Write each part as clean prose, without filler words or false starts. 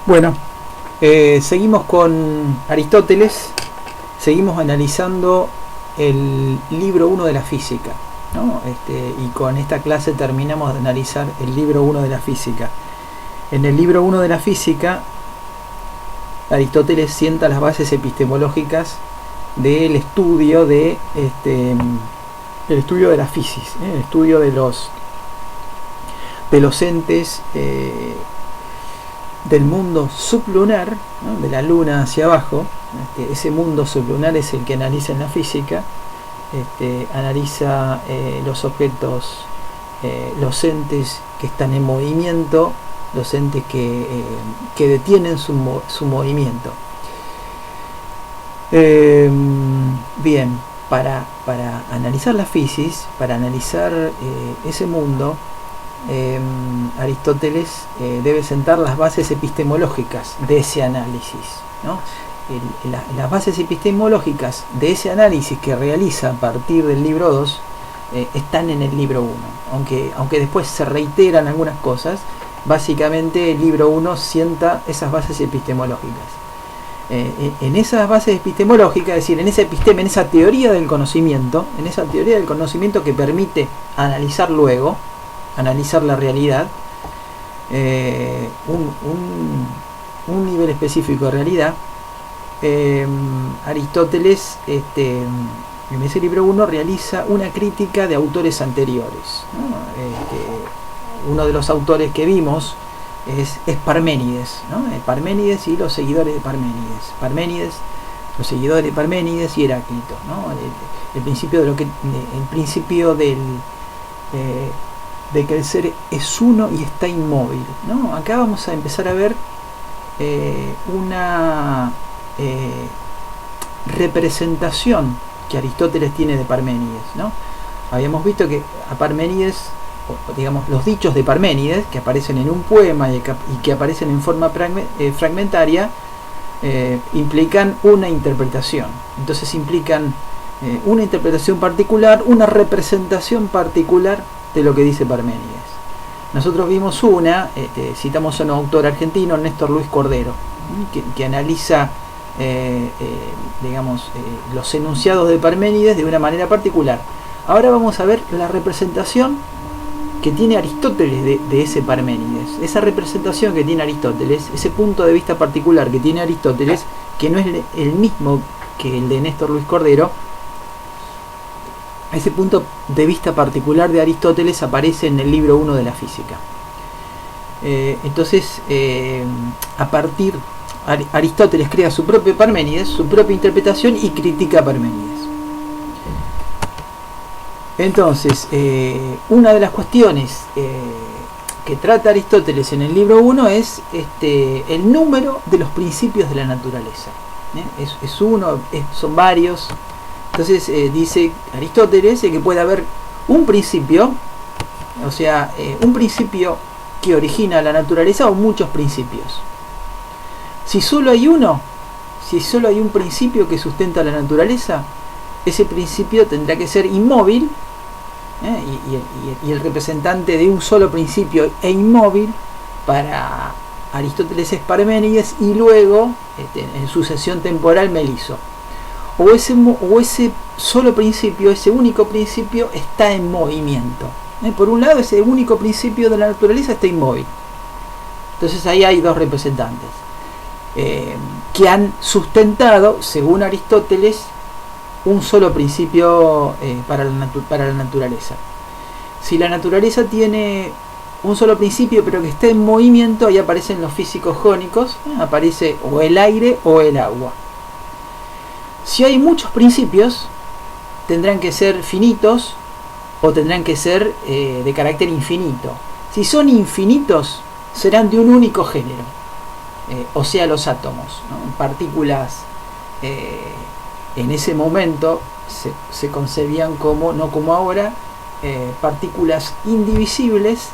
Bueno, seguimos con Aristóteles, seguimos analizando el libro 1 de la física, ¿no? Y con esta clase terminamos de analizar el libro 1 de la física. En el libro 1 de la física, Aristóteles sienta las bases epistemológicas del estudio de el estudio de la física, el estudio de los entes del mundo sublunar, ¿no? De la luna hacia abajo. Ese mundo sublunar es el que analiza en la física. Analiza los objetos, los entes que están en movimiento, los entes que detienen su movimiento. Bien, para analizar la física, para analizar ese mundo, Aristóteles debe sentar las bases epistemológicas de ese análisis, ¿no? Las bases epistemológicas de ese análisis que realiza a partir del libro 2 están en el libro 1, aunque después se reiteran algunas cosas. Básicamente el libro 1 sienta esas bases epistemológicas. En esas bases epistemológicas, es decir, en esa episteme, en esa teoría del conocimiento, que permite analizar luego, analizar la realidad, un nivel específico de realidad. Aristóteles en ese libro 1 realiza una crítica de autores anteriores, ¿no? Uno de los autores que vimos es Parménides, ¿no? Parménides y los seguidores de Parménides, los seguidores de Parménides y Heráclito, ¿no? El principio de que el ser es uno y está inmóvil, ¿no? Acá vamos a empezar a ver una representación que Aristóteles tiene de Parménides, ¿no? Habíamos visto que a Parménides, digamos, los dichos de Parménides, que aparecen en un poema y que aparecen en forma fragmentaria, implican una interpretación. Entonces implican una interpretación particular, una representación particular de lo que dice Parménides. Nosotros vimos citamos a un autor argentino, Néstor Luis Cordero, que analiza los enunciados de Parménides de una manera particular. Ahora vamos a ver la representación que tiene Aristóteles de ese Parménides. Esa representación que tiene Aristóteles, ese punto de vista particular que tiene Aristóteles, que no es el mismo que el de Néstor Luis Cordero. Ese punto de vista particular de Aristóteles aparece en el libro 1 de la física. Entonces, Aristóteles crea su propio Parménides, su propia interpretación, y critica a Parménides. Entonces, una de las cuestiones que trata Aristóteles en el libro 1 es el número de los principios de la naturaleza. Es uno, son varios. Entonces dice Aristóteles que puede haber un principio, o sea, un principio que origina la naturaleza, o muchos principios. Si solo hay uno, si solo hay un principio que sustenta la naturaleza, ese principio tendrá que ser inmóvil, y el representante de un solo principio e inmóvil para Aristóteles es Parménides, y luego en sucesión temporal Meliso. O ese solo principio, ese único principio, está en movimiento. Por un lado, ese único principio de la naturaleza está inmóvil. Entonces ahí hay dos representantes que han sustentado, según Aristóteles, un solo principio para la naturaleza. Si la naturaleza tiene un solo principio pero que está en movimiento, ahí aparecen los físicos jónicos, aparece o el aire o el agua. Si hay muchos principios, tendrán que ser finitos o tendrán que ser de carácter infinito. Si son infinitos, serán de un único género, o sea, los átomos, ¿no? Partículas en ese momento se concebían como, no como ahora, partículas indivisibles,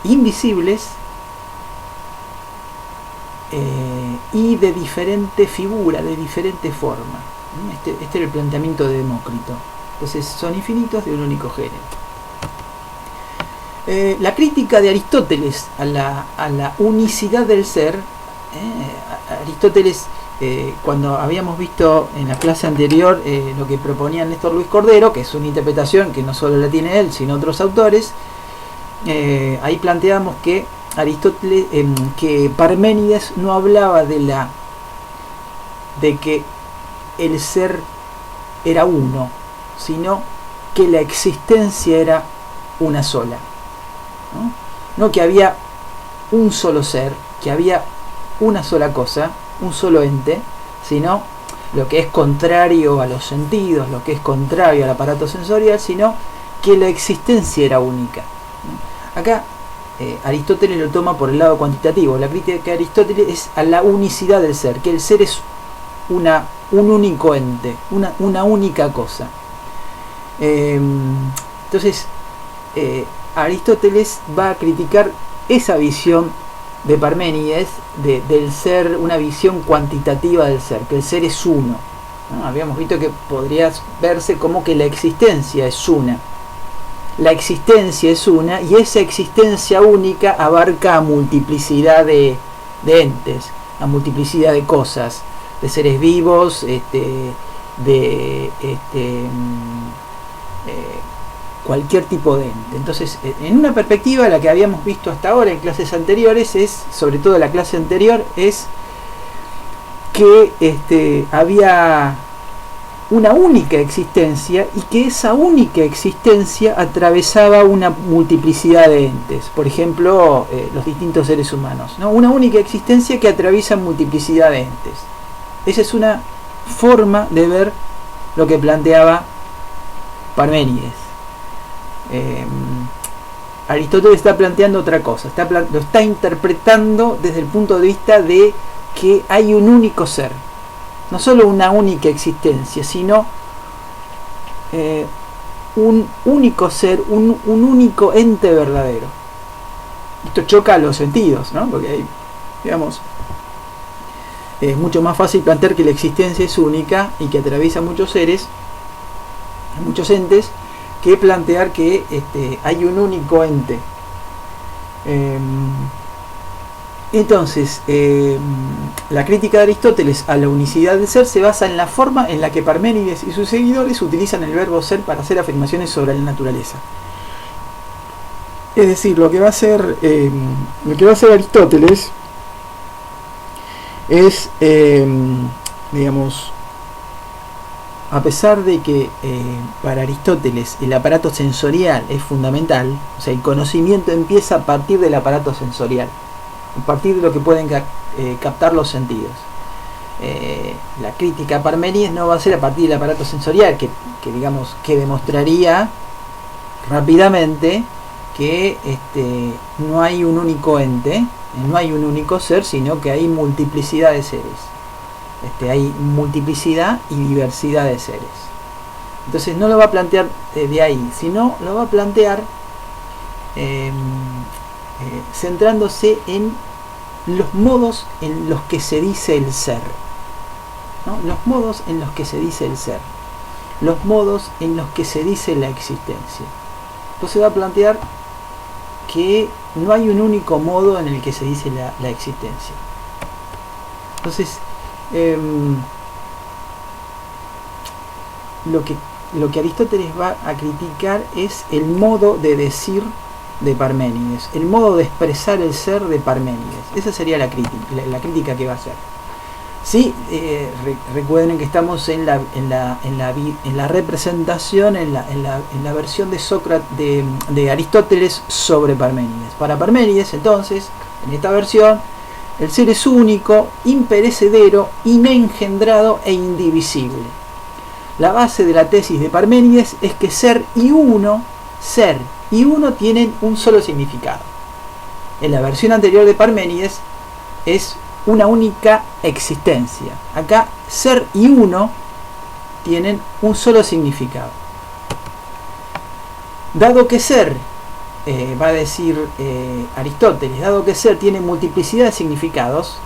invisibles, y de diferente figura, de diferente forma. Este era el planteamiento de Demócrito. Entonces son infinitos de un único género. La crítica de Aristóteles a la unicidad del ser, Aristóteles, cuando habíamos visto en la clase anterior lo que proponía Néstor Luis Cordero, que es una interpretación que no solo la tiene él, sino otros autores, ahí planteamos que Aristóteles, que Parménides no hablaba de que el ser era uno, sino que la existencia era una sola, no que había un solo ser, que había una sola cosa, un solo ente, sino lo que es contrario a los sentidos, lo que es contrario al aparato sensorial, sino que la existencia era única. Acá Aristóteles lo toma por el lado cuantitativo. La crítica de Aristóteles es a la unicidad del ser, que el ser es un único ente, una única cosa. Entonces Aristóteles va a criticar esa visión de Parménides del ser, una visión cuantitativa del ser, que el ser es uno, ¿no? Habíamos visto que podría verse como que la existencia es una. La existencia es una, y esa existencia única abarca a multiplicidad de entes, a multiplicidad de cosas, de seres vivos, cualquier tipo de ente. Entonces, en una perspectiva, la que habíamos visto hasta ahora en clases anteriores, es, sobre todo la clase anterior, es que había una única existencia, y que esa única existencia atravesaba una multiplicidad de entes. Por ejemplo, los distintos seres humanos, ¿no? Una única existencia que atraviesa multiplicidad de entes. Esa es una forma de ver lo que planteaba Parménides. Aristóteles está planteando otra cosa, lo está interpretando desde el punto de vista de que hay un único ser, no solo una única existencia, sino un único ser, un único ente verdadero. Esto choca a los sentidos, ¿no? Porque hay, digamos, es mucho más fácil plantear que la existencia es única y que atraviesa muchos seres, muchos entes, que plantear que hay un único ente. Entonces, la crítica de Aristóteles a la unicidad del ser se basa en la forma en la que Parménides y sus seguidores utilizan el verbo ser para hacer afirmaciones sobre la naturaleza. Es decir, lo que va a hacer Aristóteles es, digamos, a pesar de que para Aristóteles el aparato sensorial es fundamental, o sea, el conocimiento empieza a partir del aparato sensorial, a partir de lo que pueden captar los sentidos. La crítica a Parménides no va a ser a partir del aparato sensorial, que digamos que demostraría rápidamente que no hay un único ente, no hay un único ser, sino que hay multiplicidad de seres. Hay multiplicidad y diversidad de seres. Entonces no lo va a plantear de ahí, sino lo va a plantear centrándose en los modos en los que se dice el ser, ¿no? Los modos en los que se dice el ser, los modos en los que se dice la existencia. Entonces va a plantear que no hay un único modo en el que se dice la existencia. Entonces lo que Aristóteles va a criticar es el modo de decir de Parménides, el modo de expresar el ser de Parménides. Esa sería la crítica que va a hacer. Sí, recuerden que estamos en la representación, en la versión de Sócrates, de Aristóteles sobre Parménides. Para Parménides, entonces, en esta versión, el ser es único, imperecedero, inengendrado e indivisible. La base de la tesis de Parménides es que ser y uno tienen un solo significado. En la versión anterior de Parménides es una única existencia. Acá ser y uno tienen un solo significado. Dado que ser, va a decir Aristóteles, dado que ser tiene multiplicidad de significados,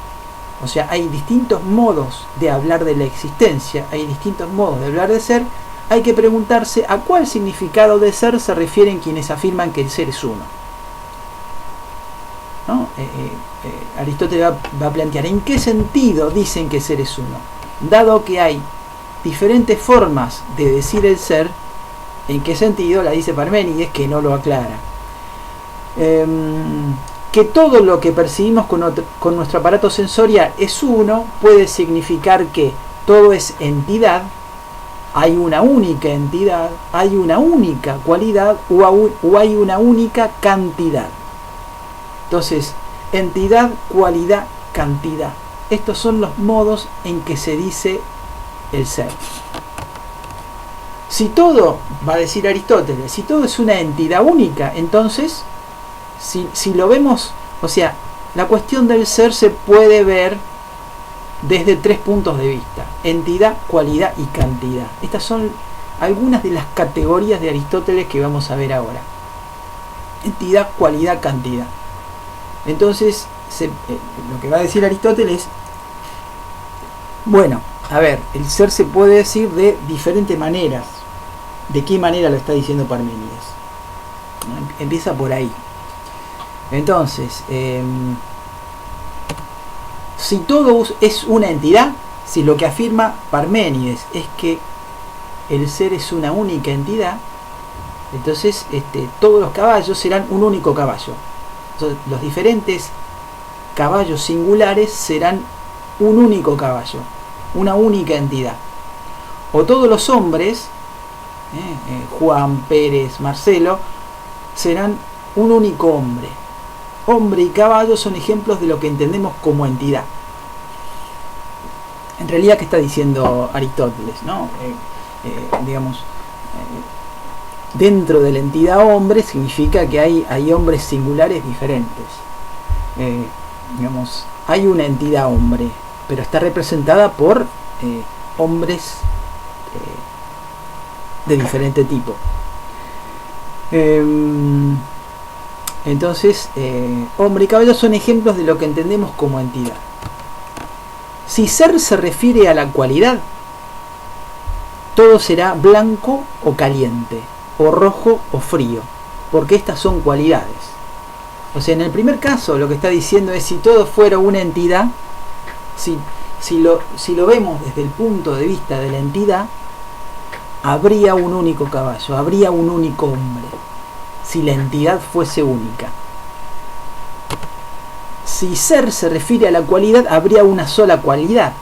o sea, hay distintos modos de hablar de la existencia, hay distintos modos de hablar de ser, hay que preguntarse a cuál significado de ser se refieren quienes afirman que el ser es uno. ¿no? Aristóteles va a plantear en qué sentido dicen que ser es uno. Dado que hay diferentes formas de decir el ser, en qué sentido la dice Parménides, que no lo aclara. Que todo lo que percibimos con nuestro aparato sensorial es uno, puede significar que todo es entidad, hay una única entidad, hay una única cualidad o hay una única cantidad. Entonces, entidad, cualidad, cantidad. Estos son los modos en que se dice el ser. Si todo, va a decir Aristóteles, si todo es una entidad única, entonces, si lo vemos, o sea, la cuestión del ser se puede ver desde 3 puntos de vista: entidad, cualidad y cantidad. Estas son algunas de las categorías de Aristóteles que vamos a ver ahora. Entidad, cualidad, cantidad. Entonces, lo que va a decir Aristóteles es, bueno, a ver, el ser se puede decir de diferentes maneras. ¿De qué manera lo está diciendo Parménides? Empieza por ahí. Entonces, si todo es una entidad, si lo que afirma Parménides es que el ser es una única entidad, entonces todos los caballos serán un único caballo. Entonces, los diferentes caballos singulares serán un único caballo, una única entidad. O todos los hombres, Juan, Pérez, Marcelo, serán un único hombre. Hombre y caballo son ejemplos de lo que entendemos como entidad. En realidad, ¿qué está diciendo Aristóteles, ¿no? Dentro de la entidad hombre significa que hay hombres singulares diferentes. Hay una entidad hombre, pero está representada por hombres de diferente tipo. Entonces, hombre y caballo son ejemplos de lo que entendemos como entidad. Si ser se refiere a la cualidad, todo será blanco o caliente, o rojo o frío, porque estas son cualidades. O sea, en el primer caso lo que está diciendo es, si todo fuera una entidad, si lo vemos desde el punto de vista de la entidad, habría un único caballo, habría un único hombre, si la entidad fuese única. Si ser se refiere a la cualidad, habría una sola cualidad.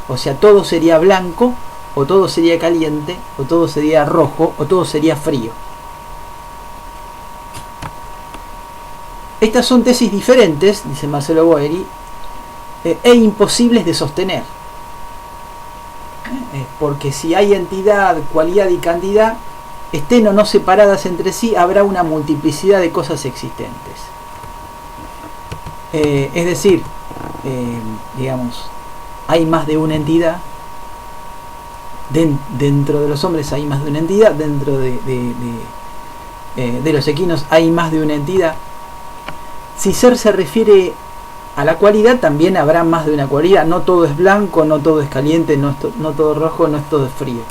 O sea, todo sería blanco, o todo sería caliente, o todo sería rojo, o todo sería frío. Estas son tesis diferentes, dice Marcelo Boeri, e imposibles de sostener. Porque si hay entidad, cualidad y cantidad, estén o no separadas entre sí, habrá una multiplicidad de cosas existentes. Es decir, hay más de una entidad. Dentro de los hombres hay más de una entidad, dentro de los equinos hay más de una entidad. Si ser se refiere a la cualidad, también habrá más de una cualidad. No todo es blanco, no todo es caliente, no todo es rojo, no es todo es frío.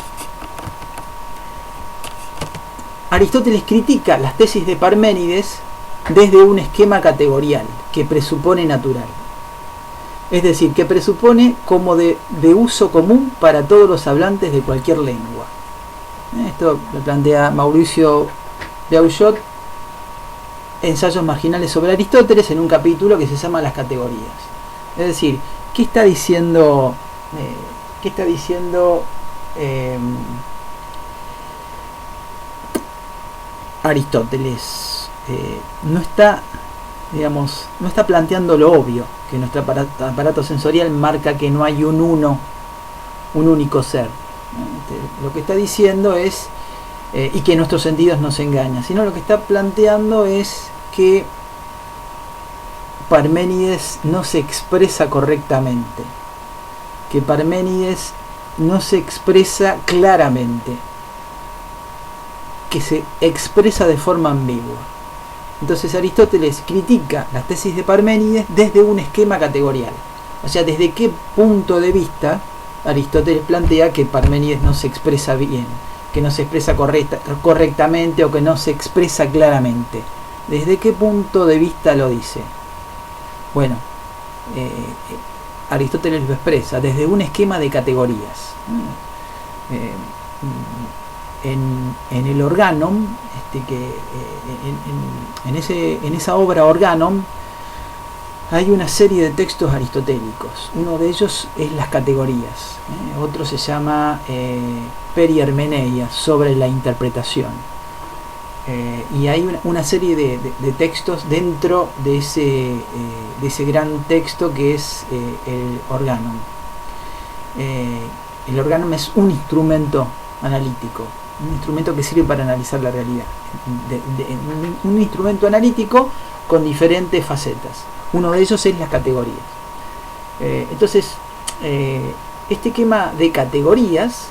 Aristóteles critica las tesis de Parménides desde un esquema categorial que presupone natural. Es decir, que presupone como de uso común para todos los hablantes de cualquier lengua. Esto lo plantea Mauricio Beaujot, Ensayos marginales sobre Aristóteles, en un capítulo que se llama Las categorías. Es decir, ¿qué está diciendo Aristóteles? No está planteando lo obvio, que nuestro aparato sensorial marca que no hay un único ser. Lo que está diciendo es, y que nuestros sentidos nos engañan, sino lo que está planteando es que Parménides no se expresa correctamente, que Parménides no se expresa claramente, que se expresa de forma ambigua. Entonces Aristóteles critica las tesis de Parménides desde un esquema categorial. O sea, desde qué punto de vista Aristóteles plantea que Parménides no se expresa bien, que no se expresa correctamente o que no se expresa claramente. ¿Desde qué punto de vista lo dice? Bueno, eh, Aristóteles lo expresa desde un esquema de categorías. Eh, en el Organon, en esa obra Organon, hay una serie de textos aristotélicos. Uno de ellos es las categorías. Otro se llama Perihermeneia, sobre la interpretación. Y hay una serie de textos dentro de ese gran texto que es el Organon. El Organon es un instrumento analítico, un instrumento que sirve para analizar la realidad. Un instrumento analítico con diferentes facetas. Uno de ellos es las categorías. Entonces, este esquema de categorías,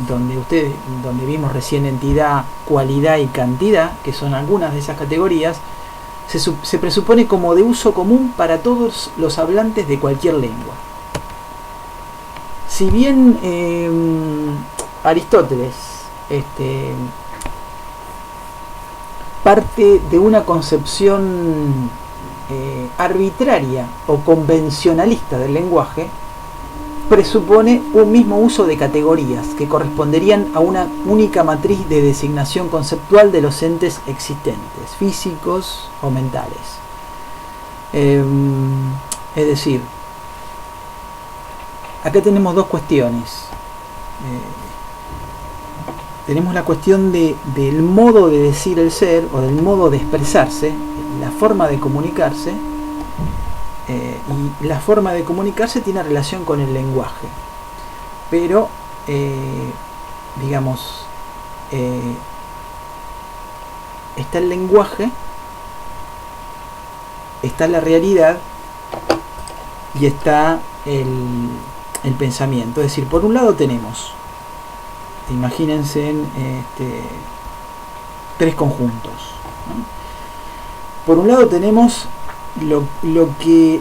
donde vimos recién entidad, cualidad y cantidad, que son algunas de esas categorías, se presupone como de uso común para todos los hablantes de cualquier lengua. Si bien Aristóteles parte de una concepción arbitraria o convencionalista del lenguaje, presupone un mismo uso de categorías que corresponderían a una única matriz de designación conceptual de los entes existentes, físicos o mentales. Es decir, acá tenemos dos cuestiones. Tenemos la cuestión del modo de decir el ser, o del modo de expresarse, la forma de comunicarse, y la forma de comunicarse tiene relación con el lenguaje. Pero, está el lenguaje, está la realidad y está el pensamiento. Es decir, por un lado tenemos, imagínense tres conjuntos, ¿no? Por un lado tenemos lo que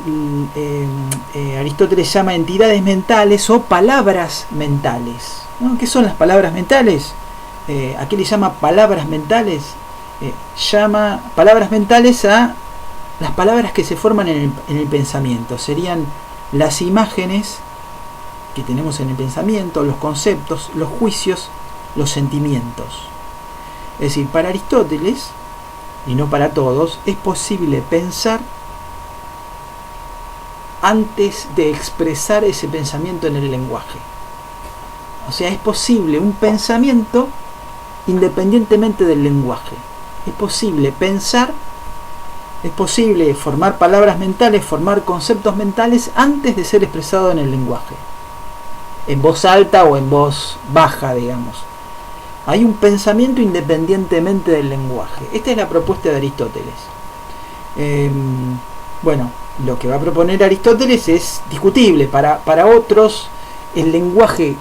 Aristóteles llama entidades mentales o palabras mentales, ¿no? ¿Qué son las palabras mentales? ¿A qué le llama palabras mentales? Llama palabras mentales a las palabras que se forman en el pensamiento. Serían las imágenes que tenemos en el pensamiento, los conceptos, los juicios, los sentimientos. Es decir, para Aristóteles, y no para todos, es posible pensar antes de expresar ese pensamiento en el lenguaje. O sea, es posible un pensamiento independientemente del lenguaje. Es posible pensar, es posible formar palabras mentales, formar conceptos mentales antes de ser expresado en el lenguaje, en voz alta o en voz baja, digamos. Hay un pensamiento independientemente del lenguaje. Esta es la propuesta de Aristóteles. Bueno, lo que va a proponer Aristóteles es discutible. Para otros, el lenguaje,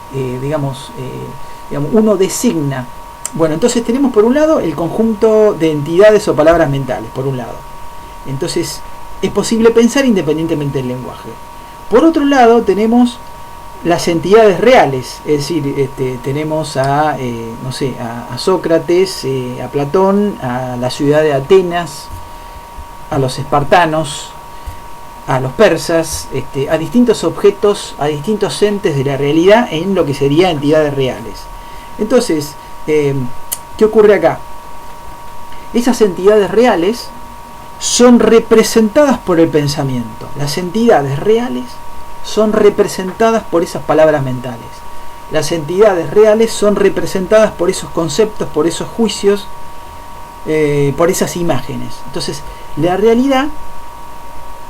uno designa. Bueno, entonces tenemos por un lado el conjunto de entidades o palabras mentales, por un lado. Entonces, es posible pensar independientemente del lenguaje. Por otro lado, tenemos las entidades reales, es decir, tenemos a Sócrates, a Platón, a la ciudad de Atenas, a los espartanos, a los persas, a distintos objetos, a distintos entes de la realidad en lo que sería entidades reales. Entonces, ¿qué ocurre acá? Esas entidades reales son representadas por el pensamiento. Las entidades reales son representadas por esas palabras mentales. Las entidades reales son representadas por esos conceptos, por esos juicios, por esas imágenes. Entonces, la realidad,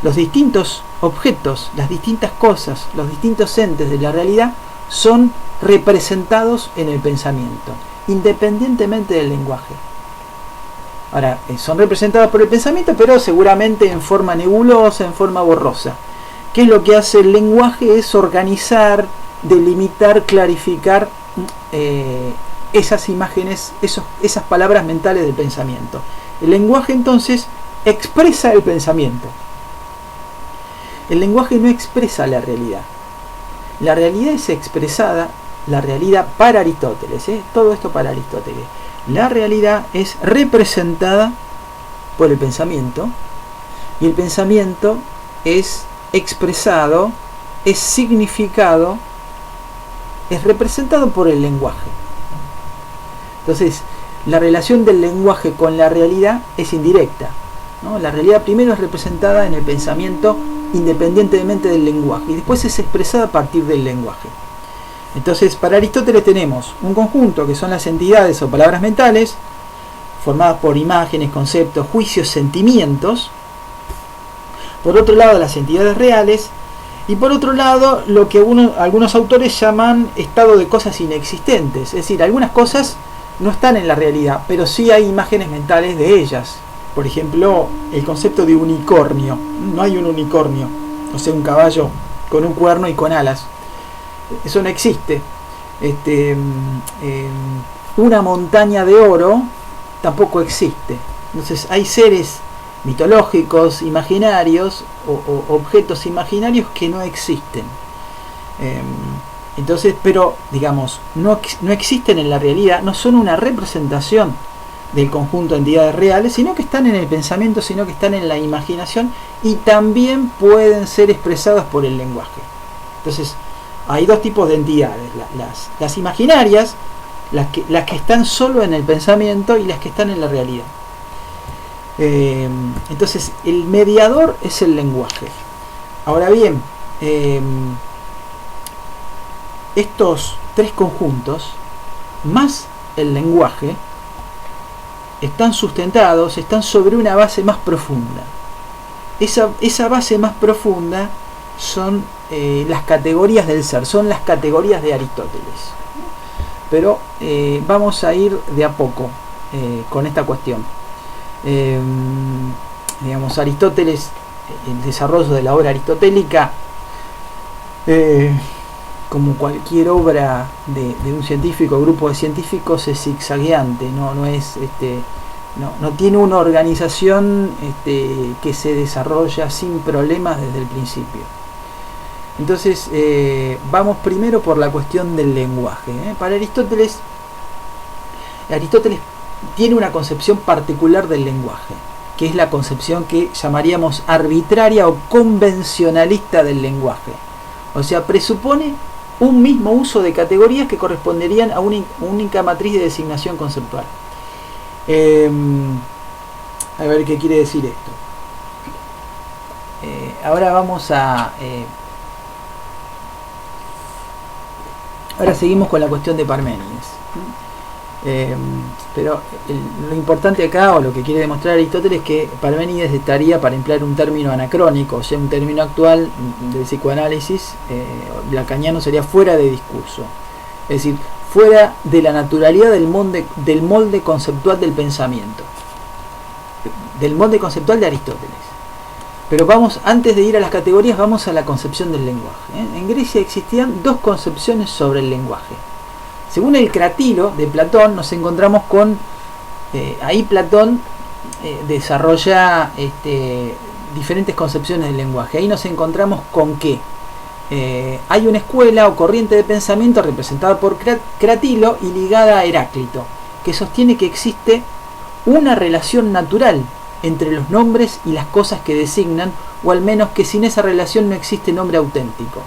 los distintos objetos, las distintas cosas, los distintos entes de la realidad son representados en el pensamiento, independientemente del lenguaje. Ahora, son representados por el pensamiento, pero seguramente en forma nebulosa, en forma borrosa. ¿Qué es lo que hace el lenguaje? Es organizar, delimitar, clarificar esas imágenes, esas palabras mentales del pensamiento. El lenguaje entonces expresa el pensamiento. El lenguaje no expresa la realidad. La realidad es expresada, la realidad para Aristóteles, todo esto para Aristóteles. La realidad es representada por el pensamiento, y el pensamiento es expresado, es significado, es representado por el lenguaje. Entonces, la relación del lenguaje con la realidad es indirecta, ¿no? La realidad primero es representada en el pensamiento independientemente del lenguaje y después es expresada a partir del lenguaje. Entonces, para Aristóteles tenemos un conjunto que son las entidades o palabras mentales, formadas por imágenes, conceptos, juicios, sentimientos. Por otro lado, las entidades reales. Y por otro lado, lo que algunos autores llaman estado de cosas inexistentes. Es decir, algunas cosas no están en la realidad, pero sí hay imágenes mentales de ellas. Por ejemplo, el concepto de unicornio. No hay un unicornio, o sea, un caballo con un cuerno y con alas. Eso no existe. Una montaña de oro tampoco existe. Entonces hay seres mitológicos, imaginarios, o objetos imaginarios que no existen. Entonces, pero digamos, no existen en la realidad, no son una representación del conjunto de entidades reales, sino que están en el pensamiento, sino que están en la imaginación y también pueden ser expresadas por el lenguaje. Entonces, hay dos tipos de entidades, las imaginarias, las que están solo en el pensamiento y las que están en la realidad. Entonces, el mediador es el lenguaje. Ahora bien, estos tres conjuntos, más el lenguaje, están sustentados, están sobre una base más profunda. Esa base más profunda son las categorías del ser, son las categorías de Aristóteles. Pero vamos a ir de a poco con esta cuestión. Digamos, Aristóteles, el desarrollo de la obra aristotélica, como cualquier obra de un científico, grupo de científicos, es zigzagueante, no tiene una organización que se desarrolla sin problemas desde el principio. Entonces, vamos primero por la cuestión del lenguaje. Para Aristóteles tiene una concepción particular del lenguaje, que es la concepción que llamaríamos arbitraria o convencionalista del lenguaje. O sea, presupone un mismo uso de categorías que corresponderían a una única matriz de designación conceptual. A ver qué quiere decir esto. Ahora vamos a... ahora seguimos con la cuestión de Parménides. Pero lo importante acá, o lo que quiere demostrar Aristóteles, es que Parménides estaría, para emplear un término anacrónico, o sea, un término actual del psicoanálisis, lacaniano, sería fuera de discurso. Es decir, fuera de la naturalidad del molde conceptual del pensamiento, del molde conceptual de Aristóteles. Pero vamos, antes de ir a las categorías, vamos a la concepción del lenguaje. En Grecia existían dos concepciones sobre el lenguaje. Según el Cratilo de Platón, nos encontramos con... ahí Platón desarrolla diferentes concepciones del lenguaje. Ahí nos encontramos con que hay una escuela o corriente de pensamiento representada por Cratilo y ligada a Heráclito, que sostiene que existe una relación natural entre los nombres y las cosas que designan, o al menos que sin esa relación no existe nombre auténtico.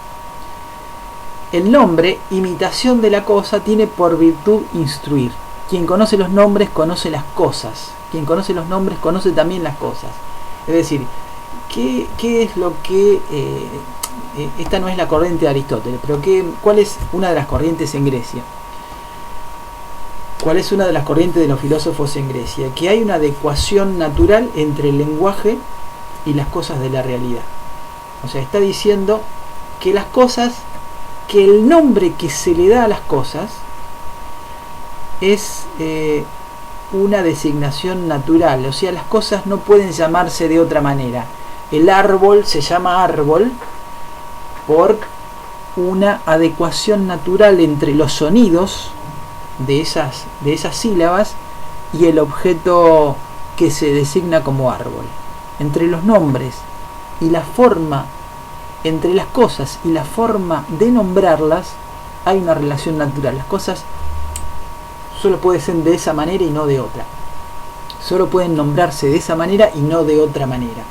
El nombre, imitación de la cosa, tiene por virtud instruir. Quien conoce los nombres conoce las cosas. Quien conoce los nombres conoce también las cosas. Es decir, ¿qué es lo que... esta no es la corriente de Aristóteles, pero ¿cuál es una de las corrientes en Grecia? ¿Cuál es una de las corrientes de los filósofos en Grecia? Que hay una adecuación natural entre el lenguaje y las cosas de la realidad. O sea, está diciendo que las cosas... que el nombre que se le da a las cosas es una designación natural, o sea, las cosas no pueden llamarse de otra manera. El árbol se llama árbol por una adecuación natural entre los sonidos de esas sílabas y el objeto que se designa como árbol. Entre los nombres y la forma, entre las cosas y la forma de nombrarlas, hay una relación natural. Las cosas solo pueden ser de esa manera y no de otra. Solo pueden nombrarse de esa manera y no de otra manera.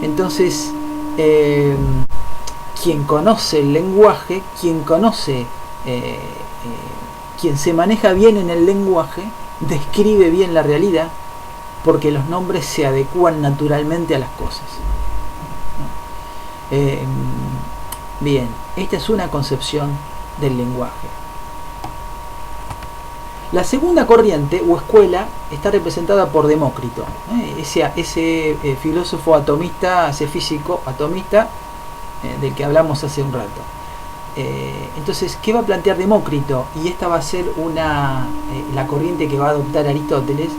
Entonces, quien conoce el lenguaje, quien se maneja bien en el lenguaje, describe bien la realidad, porque los nombres se adecúan naturalmente a las cosas. Bien, esta es una concepción del lenguaje. La segunda corriente o escuela está representada por Demócrito, ese filósofo atomista, ese físico atomista del que hablamos hace un rato. Entonces, ¿qué va a plantear Demócrito? Y esta va a ser la corriente que va a adoptar Aristóteles.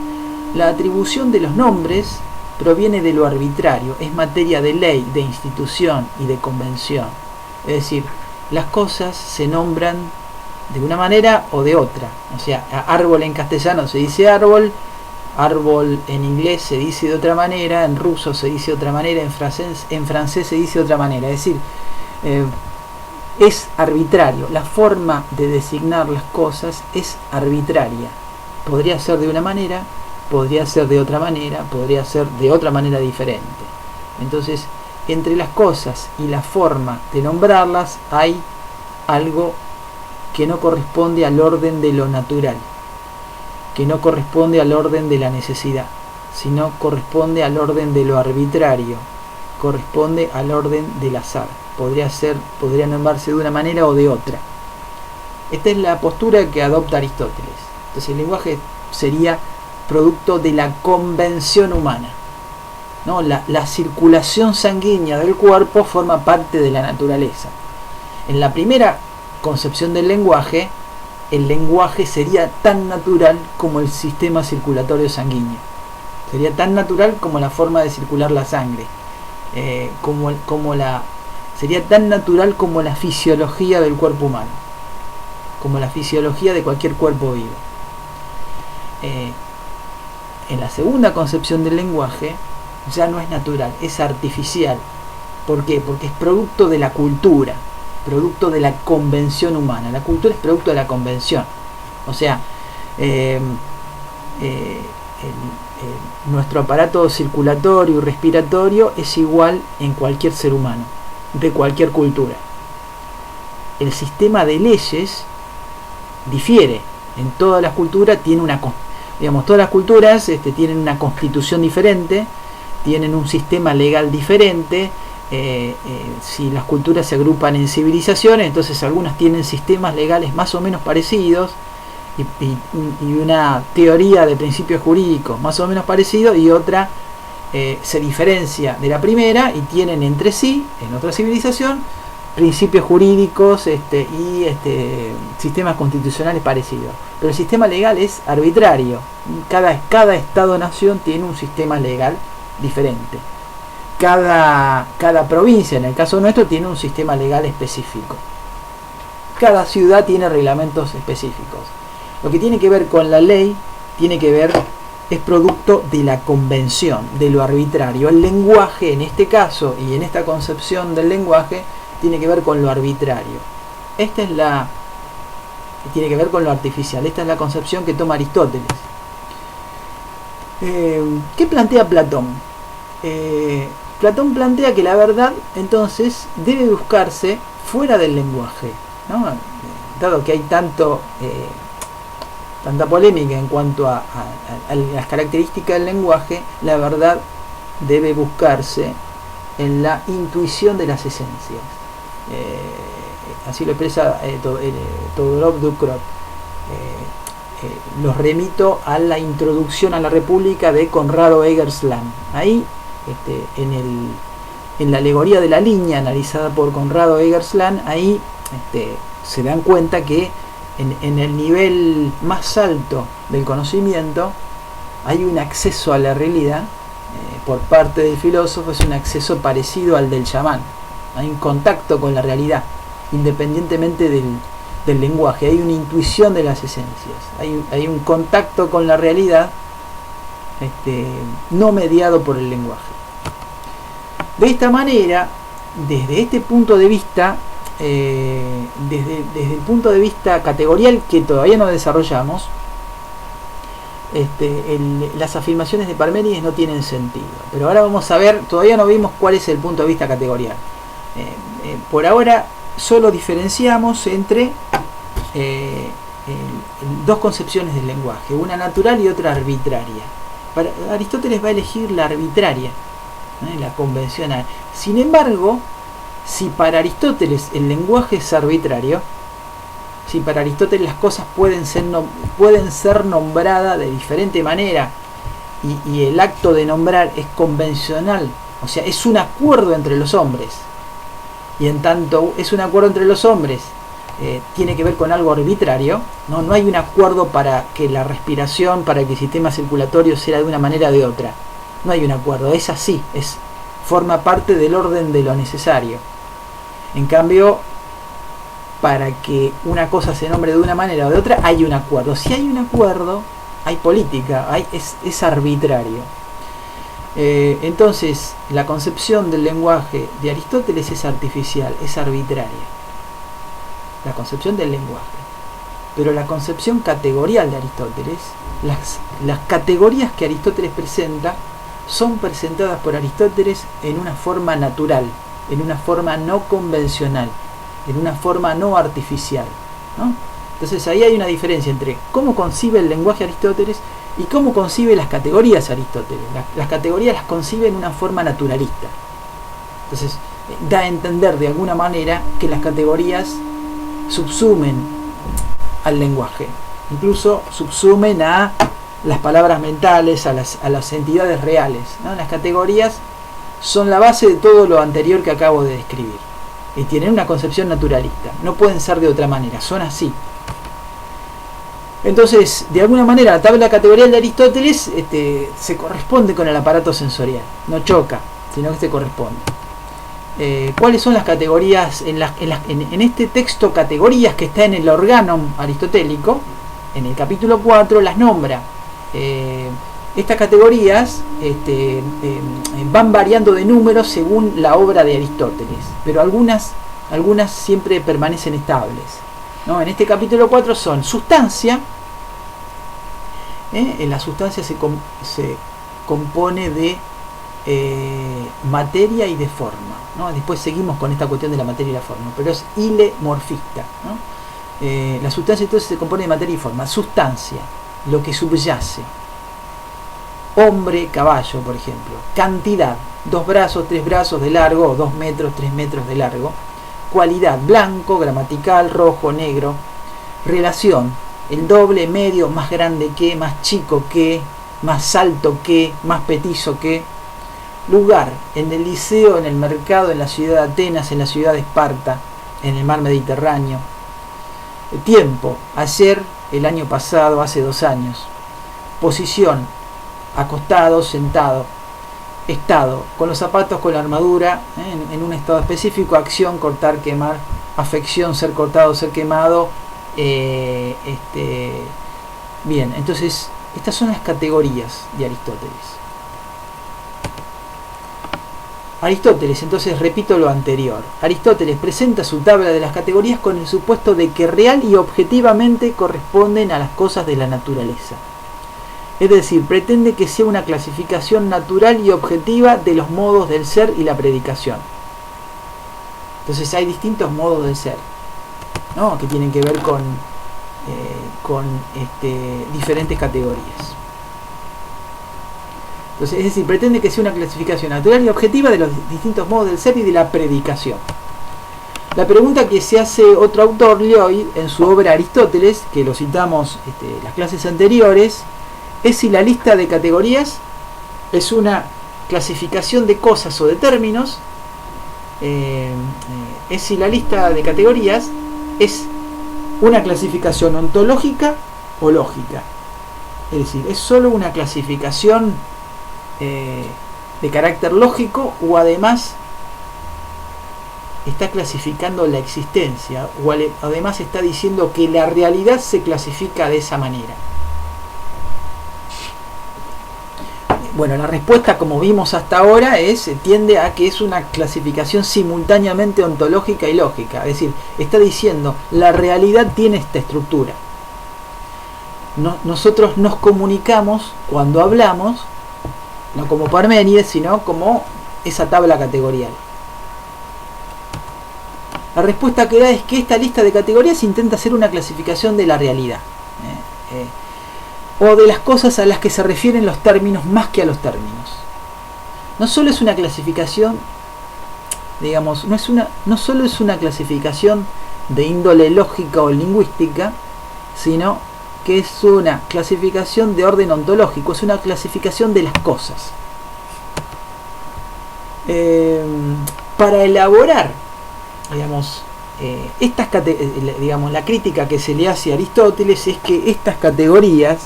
La atribución de los nombres proviene de lo arbitrario, es materia de ley, de institución y de convención. Es decir, las cosas se nombran de una manera o de otra. O sea, árbol en castellano se dice árbol, árbol en inglés se dice de otra manera, en ruso se dice de otra manera, en francés se dice de otra manera. Es decir, es arbitrario. La forma de designar las cosas es arbitraria. Podría ser de una manera, podría ser de otra manera, podría ser de otra manera diferente. Entonces, entre las cosas y la forma de nombrarlas hay algo que no corresponde al orden de lo natural, que no corresponde al orden de la necesidad, sino corresponde al orden de lo arbitrario, corresponde al orden del azar. Podría nombrarse de una manera o de otra. Esta es la postura que adopta Aristóteles. Entonces el lenguaje sería producto de la convención humana, ¿no? La circulación sanguínea del cuerpo forma parte de la naturaleza. En la primera concepción del lenguaje, el lenguaje sería tan natural como el sistema circulatorio sanguíneo. Sería tan natural como la forma de circular la sangre. Sería tan natural como la fisiología del cuerpo humano, como la fisiología de cualquier cuerpo vivo. En la segunda concepción del lenguaje ya no es natural, es artificial. ¿Por qué? Porque es producto de la cultura, producto de la convención humana. La cultura es producto de la convención. O sea, nuestro aparato circulatorio y respiratorio es igual en cualquier ser humano, de cualquier cultura. El sistema de leyes difiere. En todas las culturas todas las culturas tienen una constitución diferente, tienen un sistema legal diferente. Si las culturas se agrupan en civilizaciones, entonces algunas tienen sistemas legales más o menos parecidos y una teoría de principios jurídicos más o menos parecidos, y otra se diferencia de la primera y tienen entre sí, en otra civilización, principios jurídicos y sistemas constitucionales parecidos. Pero el sistema legal es arbitrario. Cada Estado-nación tiene un sistema legal diferente. Cada provincia, en el caso nuestro, tiene un sistema legal específico. Cada ciudad tiene reglamentos específicos. Lo que tiene que ver con la ley, es producto de la convención, de lo arbitrario. El lenguaje, en este caso, y en esta concepción del lenguaje, tiene que ver con lo arbitrario. Tiene que ver con lo artificial. Esta es la concepción que toma Aristóteles. ¿Qué plantea Platón? Platón plantea que la verdad, entonces, debe buscarse fuera del lenguaje, ¿no? Dado que hay tanta polémica en cuanto a las características del lenguaje, la verdad debe buscarse en la intuición de las esencias. Así lo expresa Todorov-Ducrot. Los remito a la introducción a la República de Conrado Eggersland. Ahí, en la alegoría de la línea analizada por Conrado Eggersland, ahí se dan cuenta que en el nivel más alto del conocimiento hay un acceso a la realidad por parte del filósofo, es un acceso parecido al del chamán. Hay un contacto con la realidad, independientemente del lenguaje. Hay una intuición de las esencias, hay un contacto con la realidad no mediado por el lenguaje. De esta manera, desde este punto de vista, desde el punto de vista categorial que todavía no desarrollamos, las afirmaciones de Parménides no tienen sentido. Pero ahora vamos a ver, todavía no vimos cuál es el punto de vista categorial. Por ahora solo diferenciamos entre dos concepciones del lenguaje, una natural y otra arbitraria. Aristóteles va a elegir la arbitraria, la convencional. Sin embargo, si para Aristóteles el lenguaje es arbitrario, si para Aristóteles las cosas pueden ser nombradas de diferente manera y el acto de nombrar es convencional, o sea, es un acuerdo entre los hombres, y en tanto es un acuerdo entre los hombres, tiene que ver con algo arbitrario, no hay un acuerdo para que la respiración, para que el sistema circulatorio sea de una manera o de otra. No hay un acuerdo, es así, forma parte del orden de lo necesario. En cambio, para que una cosa se nombre de una manera o de otra, hay un acuerdo. Si hay un acuerdo, hay política, es arbitrario. Entonces, la concepción del lenguaje de Aristóteles es artificial, es arbitraria. La concepción del lenguaje. Pero la concepción categorial de Aristóteles, las categorías que Aristóteles presenta, son presentadas por Aristóteles en una forma natural, en una forma no convencional, en una forma no artificial, ¿no? Entonces ahí hay una diferencia entre cómo concibe el lenguaje Aristóteles y cómo concibe las categorías Aristóteles. Las categorías las concibe en una forma naturalista. Entonces da a entender de alguna manera que las categorías subsumen al lenguaje, incluso subsumen a las palabras mentales, a las entidades reales, ¿no? Las categorías son la base de todo lo anterior que acabo de describir y tienen una concepción naturalista, no pueden ser de otra manera, son así. Entonces, de alguna manera, la tabla categorial de Aristóteles se corresponde con el aparato sensorial, no choca, sino que se corresponde. ¿Cuáles son las categorías en este texto? Categorías que está en el Organon aristotélico, en el capítulo 4 las nombra. Estas categorías van variando de número según la obra de Aristóteles, pero algunas siempre permanecen estables, ¿no? En este capítulo 4 son sustancia. La sustancia se compone de materia y de forma, ¿no? Después seguimos con esta cuestión de la materia y la forma, pero es ilemorfista, ¿no? La sustancia entonces se compone de materia y forma. Sustancia, lo que subyace. Hombre, caballo, por ejemplo. Cantidad, 2 brazos, 3 brazos de largo, 2 metros, 3 metros de largo. Cualidad, blanco, gramatical, rojo, negro. Relación, el doble, medio, más grande que, más chico que, más alto que, más petizo que. Lugar, en el liceo, en el mercado, en la ciudad de Atenas, en la ciudad de Esparta, en el mar Mediterráneo. Tiempo, ayer, el año pasado, hace 2 años. Posición, acostado, sentado. Estado, con los zapatos, con la armadura, en un estado específico. Acción, cortar, quemar. Afección, ser cortado, ser quemado. Bien, entonces estas son las categorías de Aristóteles. Entonces repito lo anterior. Aristóteles presenta su tabla de las categorías con el supuesto de que real y objetivamente corresponden a las cosas de la naturaleza. Es decir, pretende que sea una clasificación natural y objetiva de los modos del ser y la predicación. Entonces hay distintos modos de ser, ¿no? Que tienen que ver con diferentes categorías. Entonces, es decir, pretende que sea una clasificación natural y objetiva de los distintos modos del ser y de la predicación. La pregunta que se hace otro autor, Lloyd, en su obra Aristóteles, que lo citamos en las clases anteriores, es si la lista de categorías es una clasificación de cosas o de términos, es si la lista de categorías es una clasificación ontológica o lógica. Es decir, es solo una clasificación de carácter lógico, o además está clasificando la existencia, o además está diciendo que la realidad se clasifica de esa manera. Bueno, la respuesta, como vimos hasta ahora, tiende a que es una clasificación simultáneamente ontológica y lógica. Es decir, está diciendo la realidad tiene esta estructura. nosotros nos comunicamos cuando hablamos, no como Parménides, sino como esa tabla categorial. La respuesta que da es que esta lista de categorías intenta hacer una clasificación de la realidad, o de las cosas a las que se refieren los términos más que a los términos. No solo es una clasificación, digamos, no solo es una clasificación de índole lógica o lingüística, sino que es una clasificación de orden ontológico, es una clasificación de las cosas. Para elaborar, digamos, digamos, la crítica que se le hace a Aristóteles es que estas categorías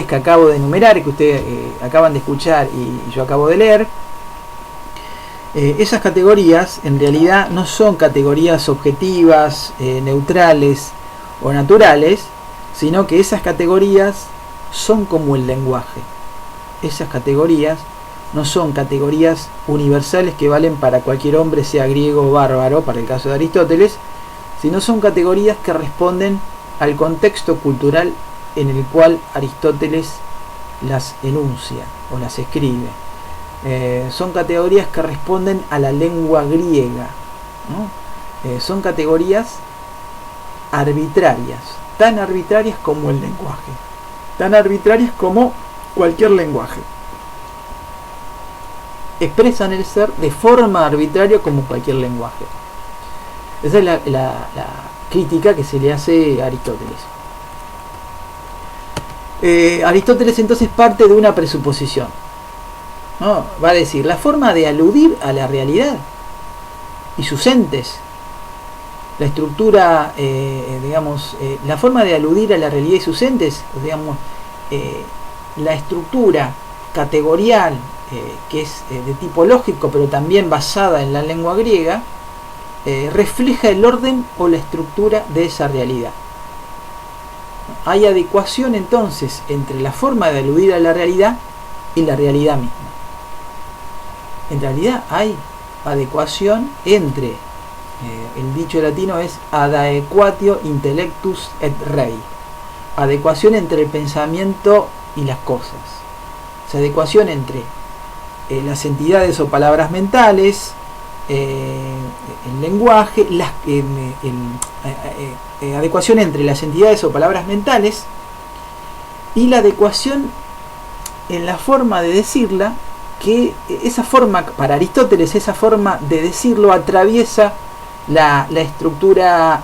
que acabo de enumerar, que ustedes acaban de escuchar y yo acabo de leer, esas categorías en realidad no son categorías objetivas, neutrales o naturales, sino que esas categorías son como el lenguaje. Esas categorías no son categorías universales que valen para cualquier hombre, sea griego o bárbaro, para el caso de Aristóteles, sino son categorías que responden al contexto cultural en el cual Aristóteles las enuncia o las escribe. Son categorías que responden a la lengua griega, ¿no? Son categorías arbitrarias, tan arbitrarias como el lenguaje, tan arbitrarias como cualquier lenguaje. Expresan el ser de forma arbitraria como cualquier lenguaje. Esa es la crítica que se le hace a Aristóteles. Aristóteles entonces parte de una presuposición, ¿no? Va a decir, la forma de aludir a la realidad y sus entes, la estructura, digamos, la forma de aludir a la realidad y sus entes, digamos, la estructura categorial, que es de tipo lógico, pero también basada en la lengua griega, refleja el orden o la estructura de esa realidad. Hay adecuación entonces entre la forma de aludir a la realidad y la realidad misma. En realidad hay adecuación entre, el dicho latino es ad aequatio intellectus et rei, adecuación entre el pensamiento y las cosas. O sea, adecuación entre las entidades o palabras mentales, el lenguaje, adecuación entre las entidades o palabras mentales y la adecuación en la forma de decirla, que esa forma, para Aristóteles, esa forma de decirlo atraviesa la estructura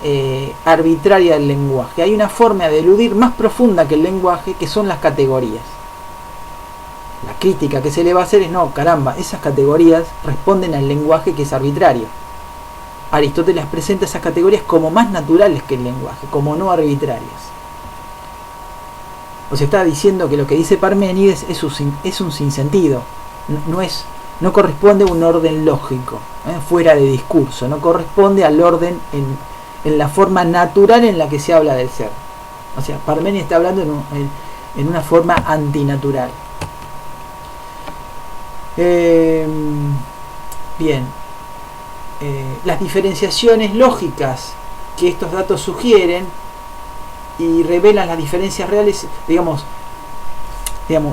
arbitraria del lenguaje. Hay una forma de eludir más profunda que el lenguaje, que son las categorías. La crítica que se le va a hacer es, no, caramba, esas categorías responden al lenguaje, que es arbitrario. Aristóteles presenta esas categorías como más naturales que el lenguaje, como no arbitrarias. O sea, está diciendo que lo que dice Parménides es un sinsentido, no corresponde a un orden lógico, fuera de discurso, no corresponde al orden en la forma natural en la que se habla del ser. O sea, Parménides está hablando en una forma antinatural. Bien, las diferenciaciones lógicas que estos datos sugieren y revelan las diferencias reales, digamos,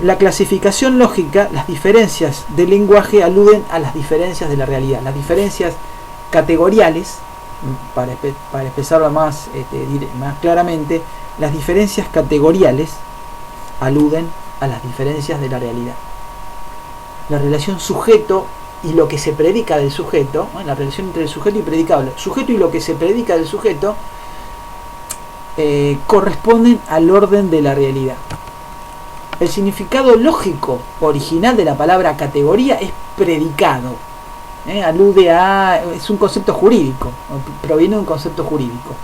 la clasificación lógica, las diferencias del lenguaje aluden a las diferencias de la realidad. Las diferencias categoriales, para expresarlo más claramente, las diferencias categoriales aluden a las diferencias de la realidad. La relación sujeto y lo que se predica del sujeto, la relación entre el sujeto y predicable, sujeto y lo que se predica del sujeto, corresponden al orden de la realidad. El significado lógico original de la palabra categoría es predicado, alude a, es un concepto jurídico, proviene de un concepto jurídico.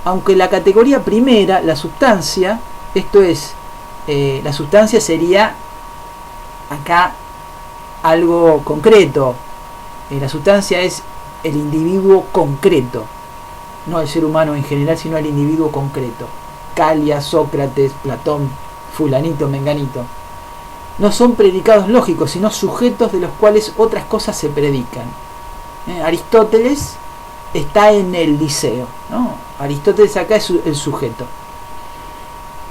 Aunque la categoría primera, la sustancia, esto es, la sustancia sería acá algo concreto. La sustancia es el individuo concreto, no el ser humano en general, sino el individuo concreto. Calia, Sócrates, Platón, fulanito, menganito. No son predicados lógicos, sino sujetos de los cuales otras cosas se predican. Aristóteles está en el Liceo, ¿no? Aristóteles acá es el sujeto.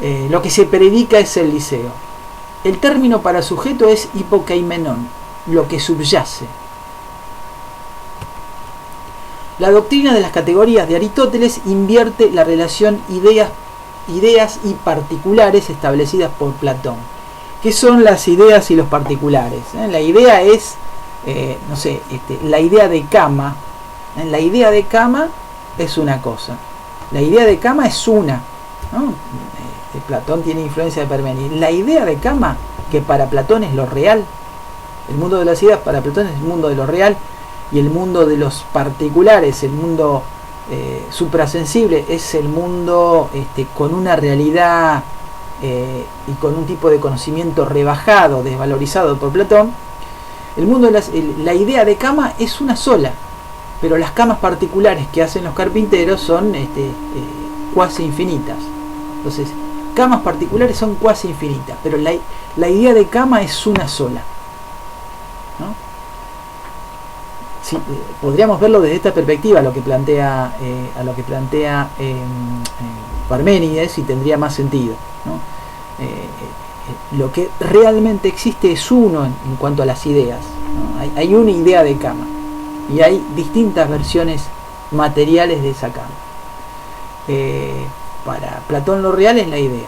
lo que se predica es el liceo. El término para sujeto es hipokeimenon, lo que subyace. La doctrina de las categorías de Aristóteles invierte la relación ideas y particulares establecidas por Platón. ¿Qué son las ideas y los particulares? La idea es, la idea de cama. La idea de cama es una cosa. La idea de cama es una, ¿no? Platón tiene influencia de Parménides. La idea de cama, que para Platón es lo real. El mundo de las ideas para Platón es el mundo de lo real, y el mundo de los particulares, el mundo suprasensible, es el mundo con una realidad y con un tipo de conocimiento rebajado, desvalorizado por Platón. El mundo de la idea de cama es una sola, pero las camas particulares que hacen los carpinteros son cuasi infinitas. Entonces, camas particulares son cuasi infinitas, pero la idea de cama es una sola, ¿no? Sí, podríamos verlo desde esta perspectiva, a lo que plantea Parménides, y tendría más sentido, ¿no? Lo que realmente existe es uno en cuanto a las ideas, ¿no? Hay una idea de cama y hay distintas versiones materiales de esa cama. Para Platón lo real es la idea.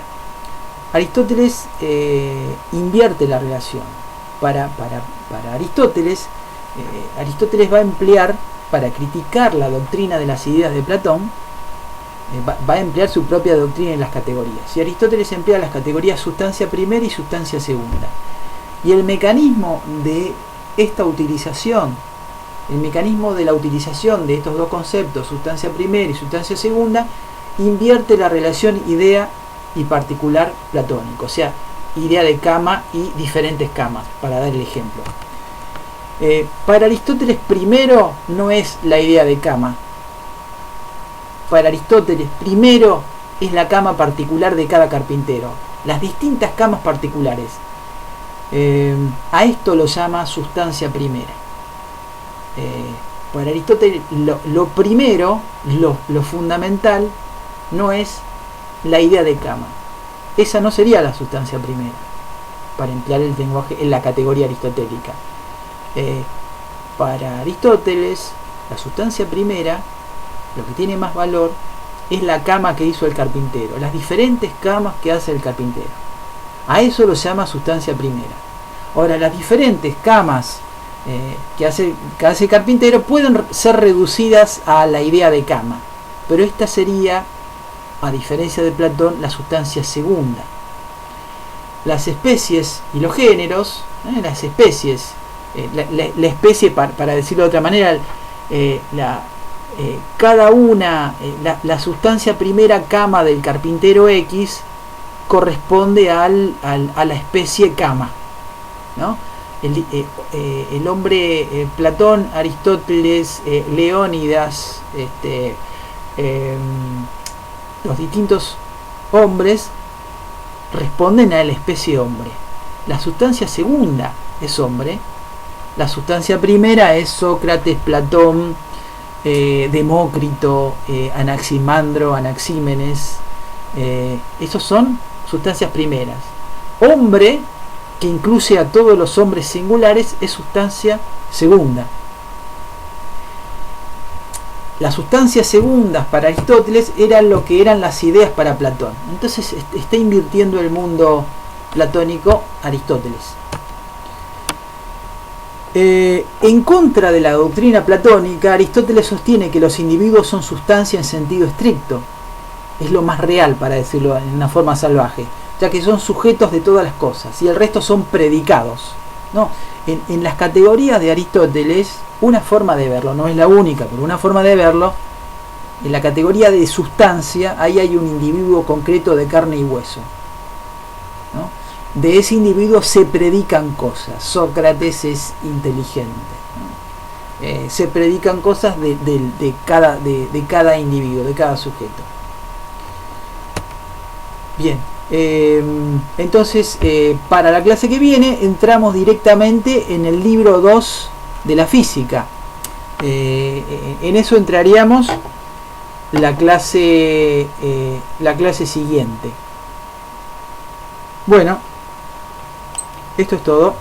Aristóteles invierte la relación. Para Aristóteles, Aristóteles va a emplear, para criticar la doctrina de las ideas de Platón, va a emplear su propia doctrina en las categorías. Y Aristóteles emplea las categorías sustancia primera y sustancia segunda. Y el mecanismo de esta utilización, el mecanismo de la utilización de estos dos conceptos, sustancia primera y sustancia segunda, invierte la relación idea y particular platónico, o sea, idea de cama y diferentes camas, para dar el ejemplo. Para Aristóteles primero no es la idea de cama. Para Aristóteles primero es la cama particular de cada carpintero, las distintas camas particulares. A esto lo llama sustancia primera. Para Aristóteles lo primero, lo fundamental, no es la idea de cama. Esa no sería la sustancia primera, para emplear el lenguaje en la categoría aristotélica. Para Aristóteles, la sustancia primera, lo que tiene más valor, es la cama que hizo el carpintero, las diferentes camas que hace el carpintero. A eso lo llama sustancia primera. Ahora, las diferentes camas que hace el carpintero pueden ser reducidas a la idea de cama, pero esta sería, a diferencia de Platón, la sustancia segunda. Las especies y los géneros, las especies, la especie, para decirlo de otra manera, cada una, la sustancia primera cama del carpintero X corresponde a la especie cama, ¿no? El hombre, Platón, Aristóteles, Leónidas, los distintos hombres responden a la especie hombre. La sustancia segunda es hombre, la sustancia primera es Sócrates, Platón, Demócrito, Anaximandro, Anaxímenes. Esos son sustancias primeras. Hombre, que incluye a todos los hombres singulares, es sustancia segunda. Las sustancias segundas para Aristóteles eran lo que eran las ideas para Platón. Entonces está invirtiendo el mundo platónico Aristóteles. En contra de la doctrina platónica, Aristóteles sostiene que los individuos son sustancia en sentido estricto. Es lo más real, para decirlo en una forma salvaje, ya que son sujetos de todas las cosas y el resto son predicados, ¿no? En las categorías de Aristóteles, una forma de verlo, no es la única, pero una forma de verlo, en la categoría de sustancia, ahí hay un individuo concreto de carne y hueso, ¿no? De ese individuo se predican cosas. Sócrates es inteligente, ¿no? Se predican cosas de cada individuo, de cada sujeto. Bien, entonces para la clase que viene entramos directamente en el libro 2 de la física. En eso entraríamos la clase siguiente. Bueno, esto es todo.